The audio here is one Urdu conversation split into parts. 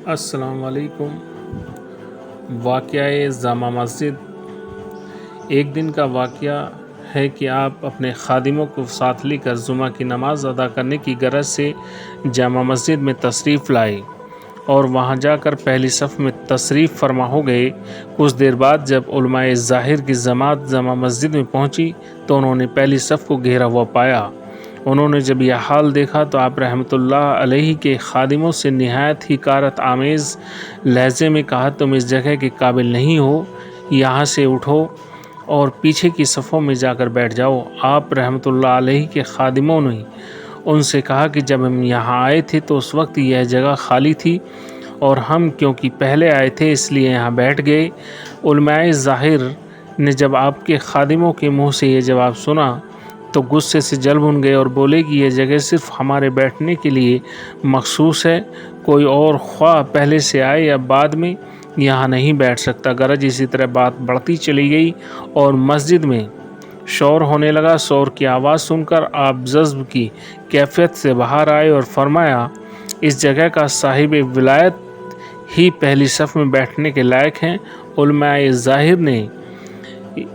السلام علیکم۔ واقعہ جامع مسجد۔ ایک دن کا واقعہ ہے کہ آپ اپنے خادموں کو ساتھ لے کر جمعہ کی نماز ادا کرنے کی غرض سے جامع مسجد میں تشریف لائے اور وہاں جا کر پہلی صف میں تشریف فرما ہو گئے۔ کچھ دیر بعد جب علماء ظاہر کی جماعت جامع مسجد میں پہنچی تو انہوں نے پہلی صف کو گھیرا ہوا پایا۔ انہوں نے جب یہ حال دیکھا تو آپ رحمۃ اللہ علیہ کے خادموں سے نہایت حقارت آمیز لہجے میں کہا، تم اس جگہ کے قابل نہیں ہو، یہاں سے اٹھو اور پیچھے کی صفوں میں جا کر بیٹھ جاؤ۔ آپ رحمۃ اللہ علیہ کے خادموں نے ان سے کہا کہ جب ہم یہاں آئے تھے تو اس وقت یہ جگہ خالی تھی اور ہم کیونکہ پہلے آئے تھے اس لیے یہاں بیٹھ گئے۔ علماء ظاہر نے جب آپ کے خادموں کے منہ سے یہ جواب سنا تو غصے سے جل بھن گئے اور بولے کہ یہ جگہ صرف ہمارے بیٹھنے کے لیے مخصوص ہے، کوئی اور خواہ پہلے سے آئے یا بعد میں یہاں نہیں بیٹھ سکتا۔ غرض اسی طرح بات بڑھتی چلی گئی اور مسجد میں شور ہونے لگا۔ شور کی آواز سن کر آپ جذب کی کیفیت سے باہر آئے اور فرمایا، اس جگہ کا صاحب ولایت ہی پہلی صف میں بیٹھنے کے لائق ہیں۔ علماء ظاہر نے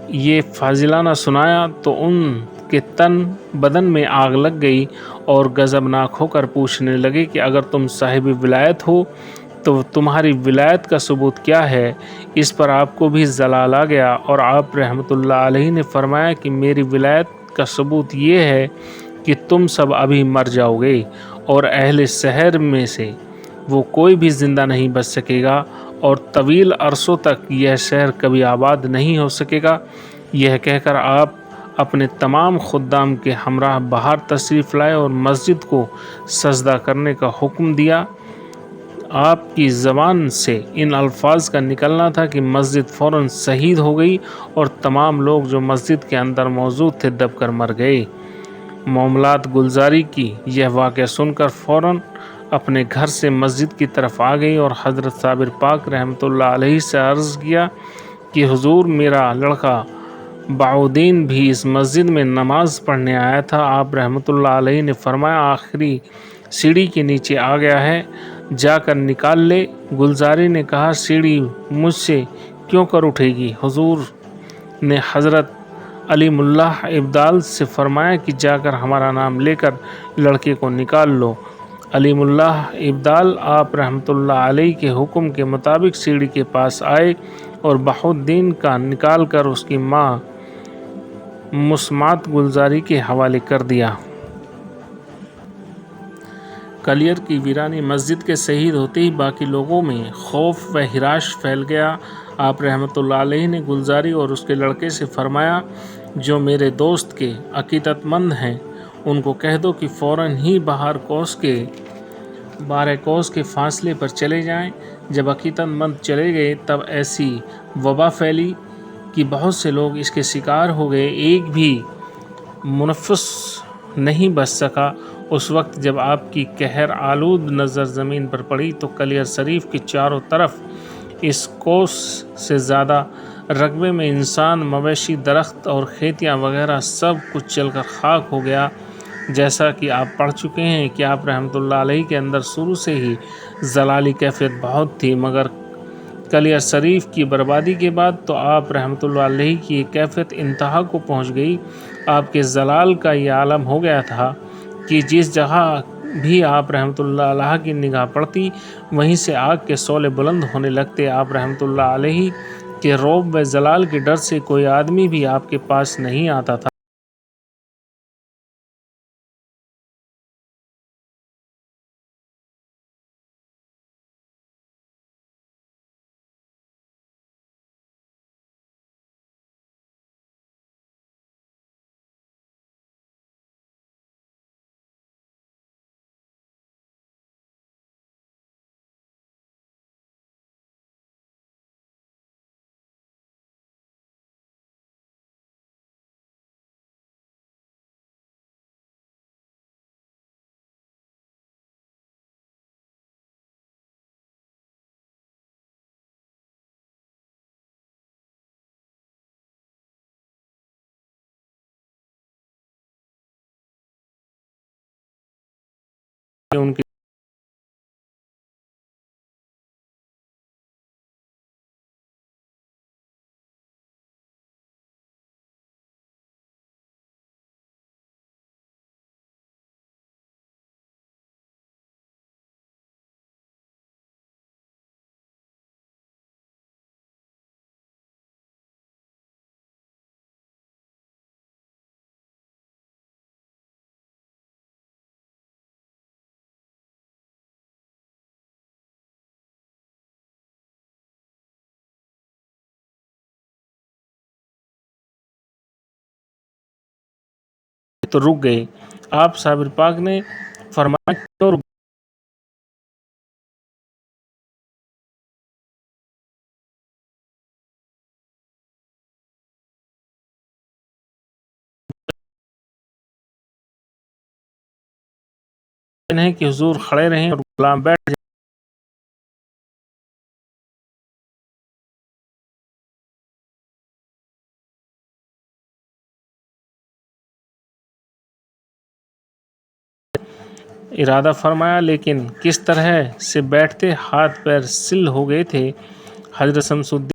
یہ فاضلانہ سنایا تو ان کے تن بدن میں آگ لگ گئی اور غضبناک ہو کر پوچھنے لگے کہ اگر تم صاحب ولایت ہو تو تمہاری ولایت کا ثبوت کیا ہے؟ اس پر آپ کو بھی جلال آ گیا اور آپ رحمۃ اللہ علیہ نے فرمایا کہ میری ولایت کا ثبوت یہ ہے کہ تم سب ابھی مر جاؤ گے اور اہل شہر میں سے وہ کوئی بھی زندہ نہیں بچ سکے گا اور طویل عرصوں تک یہ شہر کبھی آباد نہیں ہو سکے گا۔ یہ کہہ کر آپ اپنے تمام خدام کے ہمراہ باہر تشریف لائے اور مسجد کو سجدہ کرنے کا حکم دیا۔ آپ کی زبان سے ان الفاظ کا نکلنا تھا کہ مسجد فوراً شہید ہو گئی اور تمام لوگ جو مسجد کے اندر موجود تھے دب کر مر گئے۔ معاملات گلزاری کی یہ واقعہ سن کر فوراً اپنے گھر سے مسجد کی طرف آ گئی اور حضرت صابر پاک رحمۃ اللہ علیہ سے عرض کیا کہ حضور، میرا لڑکا بعودین بھی اس مسجد میں نماز پڑھنے آیا تھا۔ آپ رحمۃ اللہ علیہ نے فرمایا، آخری سیڑھی کے نیچے آ گیا ہے، جا کر نکال لے۔ گلزاری نے کہا، سیڑھی مجھ سے کیوں کر اٹھے گی؟ حضور نے حضرت علیم اللہ ابدال سے فرمایا کہ جا کر ہمارا نام لے کر لڑکے کو نکال لو۔ علیم اللہ ابدال آپ رحمۃ اللہ علیہ کے حکم کے مطابق سیڑھی کے پاس آئے اور بعودین کا نکال کر اس کی ماں مسمات گلزاری کے حوالے کر دیا۔ کلیر کی ویرانی مسجد کے شہید ہوتے ہی باقی لوگوں میں خوف و ہراش پھیل گیا۔ آپ رحمۃ اللہ علیہ نے گلزاری اور اس کے لڑکے سے فرمایا، جو میرے دوست کے عقیدت مند ہیں ان کو کہہ دو کہ فوراً ہی 12 کوس کے فاصلے پر چلے جائیں۔ جب عقیدت مند چلے گئے تب ایسی وبا پھیلی کہ بہت سے لوگ اس کے شکار ہو گئے، ایک بھی منفس نہیں بچ سکا۔ اس وقت جب آپ کی قہر آلود نظر زمین پر پڑی تو کلیر شریف کے چاروں طرف اس کوس سے زیادہ رقبے میں انسان، مویشی، درخت اور کھیتیاں وغیرہ سب کچھ چل کر خاک ہو گیا۔ جیسا کہ آپ پڑھ چکے ہیں کہ آپ رحمۃ اللہ علیہ کے اندر شروع سے ہی جلالی کیفیت بہت تھی، مگر کلیر شریف کی بربادی کے بعد تو آپ رحمۃ اللہ علیہ کی کیفیت انتہا کو پہنچ گئی۔ آپ کے جلال کا یہ عالم ہو گیا تھا کہ جس جگہ بھی آپ رحمۃ اللہ علیہ کی نگاہ پڑتی وہیں سے آگ کے شعلے بلند ہونے لگتے۔ آپ رحمۃ اللہ علیہ کے رعب و جلال کے ڈر سے کوئی آدمی بھی آپ کے پاس نہیں آتا تھا۔ ان کی تو رک گئے۔ آپ صابر پاک نے فرمایا کیوں رک نہیں کہ حضور کھڑے رہیں اور غلام بیٹھ جائیں۔ ارادہ فرمایا، لیکن کس طرح سے بیٹھتے ہاتھ پیر سل ہو گئے تھے۔ حضرت شمس الدین